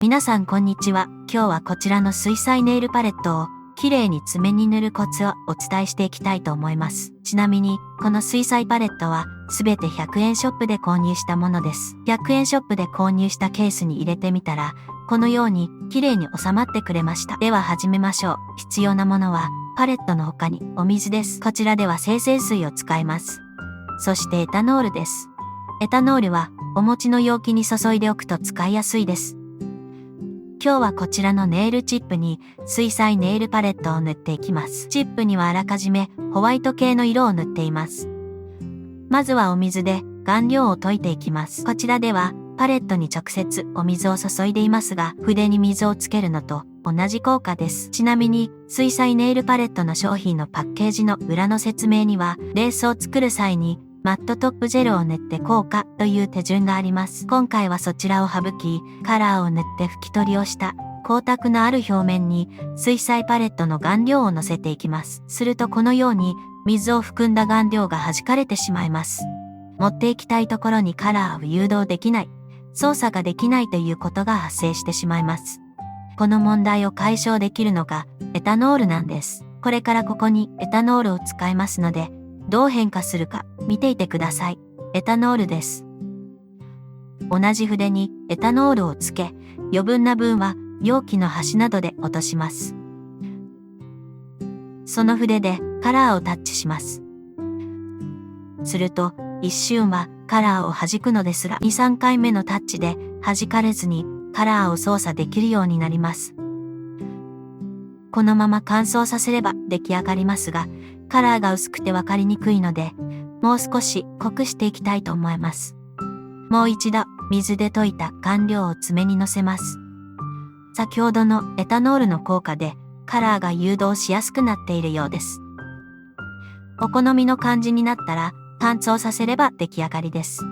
皆さんこんにちは。今日はこちらの水彩ネイルパレットを綺麗に爪に塗るコツをお伝えしていきたいと思います。ちなみに、この水彩パレットはすべて100円ショップで購入したものです。100円ショップで購入したケースに入れてみたら、このように綺麗に収まってくれました。では始めましょう。必要なものは、パレットの他にお水です。こちらでは精製水を使います。そしてエタノールです。エタノールはお持ちの容器に注いでおくと使いやすいです。今日はこちらのネイルチップに水彩ネイルパレットを塗っていきます。チップにはあらかじめホワイト系の色を塗っています。まずはお水で顔料を溶いていきます。こちらではパレットに直接お水を注いでいますが、筆に水をつけるのと同じ効果です。ちなみに水彩ネイルパレットの商品のパッケージの裏の説明には、レースを作る際にマットトップジェルを塗って硬化という手順があります。今回はそちらを省き、カラーを塗って拭き取りをした光沢のある表面に水彩パレットの顔料をのせていきます。するとこのように水を含んだ顔料が弾かれてしまいます。持っていきたいところにカラーを誘導できない、操作ができないということが発生してしまいます。この問題を解消できるのがエタノールなんです。これからここにエタノールを使いますので、どう変化するか見ていてください。エタノールです。同じ筆にエタノールをつけ、余分な分は容器の端などで落とします。その筆でカラーをタッチします。すると一瞬はカラーを弾くのですら、2、3回目のタッチで弾かれずにカラーを操作できるようになります。このまま乾燥させれば出来上がりますが、カラーが薄くてわかりにくいので、もう少し濃くしていきたいと思います。もう一度水で溶いた顔料を爪にのせます。先ほどのエタノールの効果でカラーが誘導しやすくなっているようです。お好みの感じになったら乾燥させれば出来上がりです。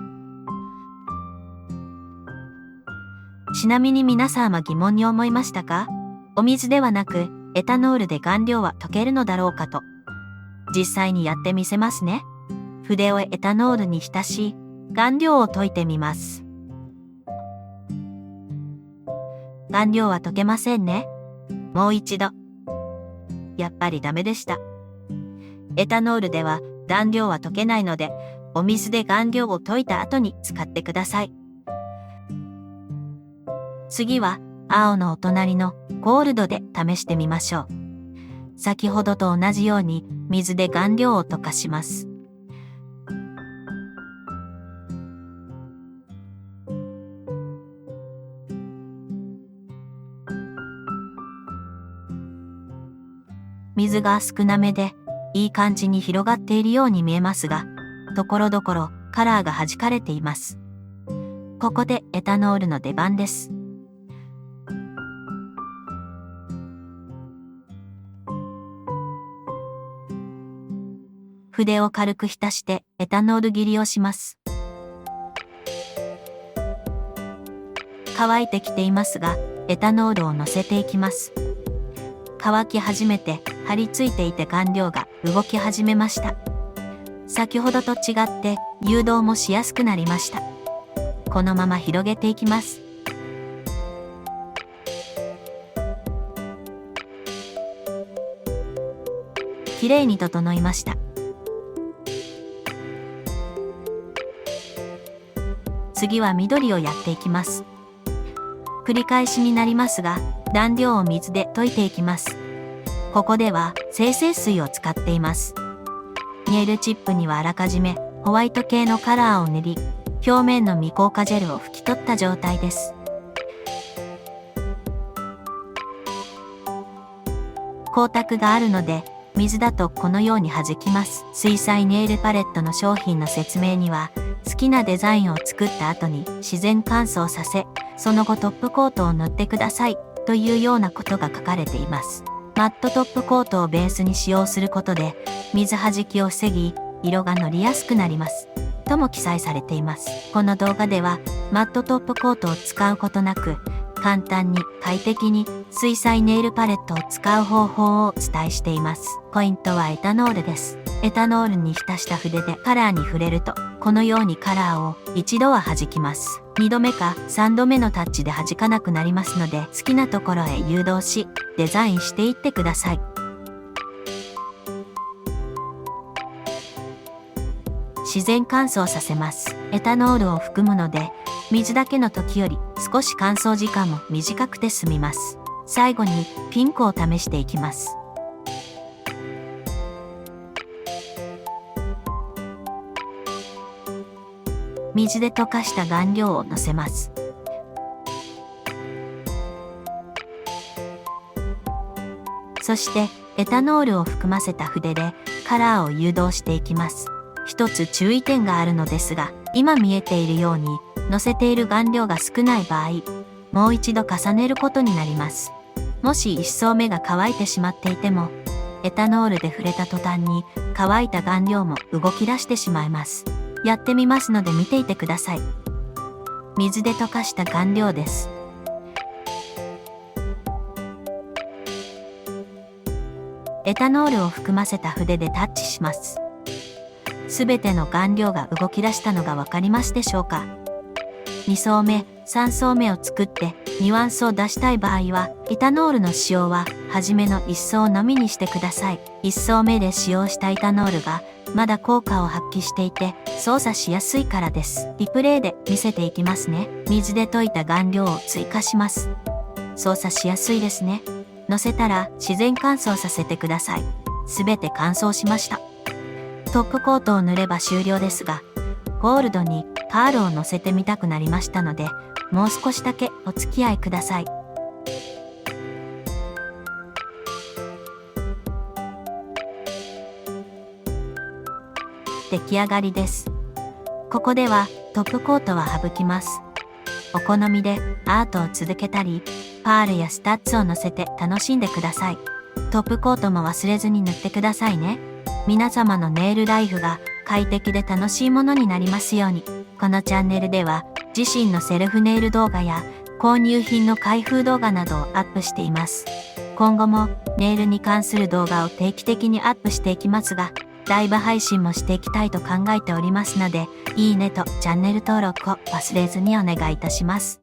ちなみに皆さんは疑問に思いましたか？お水ではなくエタノールで顔料は溶けるのだろうかと。実際にやってみせますね。筆をエタノールに浸し、顔料を溶いてみます。顔料は溶けませんね。もう一度。やっぱりダメでした。エタノールでは顔料は溶けないので、お水で顔料を溶いた後に使ってください。次は青のお隣のゴールドで試してみましょう。先ほどと同じように水で顔料を溶かします。水が少なめでいい感じに広がっているように見えますが、ところどころカラーが弾かれています。ここでエタノールの出番です。筆を軽く浸してエタノール切りをします。乾いてきていますが、エタノールをのせていきます。乾き始めて張り付いていて顔料が動き始めました。先ほどと違って誘導もしやすくなりました。このまま広げていきます。きれいに整いました。次は緑をやっていきます。繰り返しになりますが、顔料を水で溶いていきます。ここでは精製水を使っています。ネイルチップにはあらかじめホワイト系のカラーを塗り、表面の未硬化ジェルを拭き取った状態です。光沢があるので、水だとこのように弾きます。水彩ネイルパレットの商品の説明には、好きなデザインを作った後に自然乾燥させ、その後トップコートを塗ってくださいというようなことが書かれています。マットトップコートをベースに使用することで、水弾きを防ぎ、色が乗りやすくなります。とも記載されています。この動画では、マットトップコートを使うことなく、簡単に快適に水彩ネイルパレットを使う方法をお伝えしています。ポイントはエタノールです。エタノールに浸した筆でカラーに触れると、このようにカラーを一度は弾きます。2度目か3度目のタッチで弾かなくなりますので、好きなところへ誘導し、デザインしていってください。自然乾燥させます。エタノールを含むので、水だけの時より少し乾燥時間も短くて済みます。最後にピンクを試していきます。水で溶かした顔料をのせます。そしてエタノールを含ませた筆でカラーを誘導していきます。一つ注意点があるのですが、今見えているようにのせている顔料が少ない場合、もう一度重ねることになります。もし一層目が乾いてしまっていても、エタノールで触れた途端に乾いた顔料も動き出してしまいます。やってみますので見ていてください。水で溶かした顔料です。エタノールを含ませた筆でタッチします。すべての顔料が動き出したのがわかりますでしょうか。2層目、3層目を作ってニュアンスを出したい場合は、エタノールの使用は初めの1層のみにしてください。1層目で使用したエタノールがまだ効果を発揮していて操作しやすいからです。リプレイで見せていきますね。水で溶いた顔料を追加します。操作しやすいですね。のせたら自然乾燥させてください。すべて乾燥しました。トップコートを塗れば終了ですが、ゴールドにパールをのせてみたくなりましたので、もう少しだけお付き合いください。出来上がりです。ここではトップコートは省きます。お好みでアートを続けたり、パールやスタッツをのせて楽しんでください。トップコートも忘れずに塗ってくださいね。皆様のネイルライフが快適で楽しいものになりますように。このチャンネルでは自身のセルフネイル動画や購入品の開封動画などをアップしています。今後もネイルに関する動画を定期的にアップしていきますが、ライブ配信もしていきたいと考えておりますので、いいねとチャンネル登録を忘れずにお願いいたします。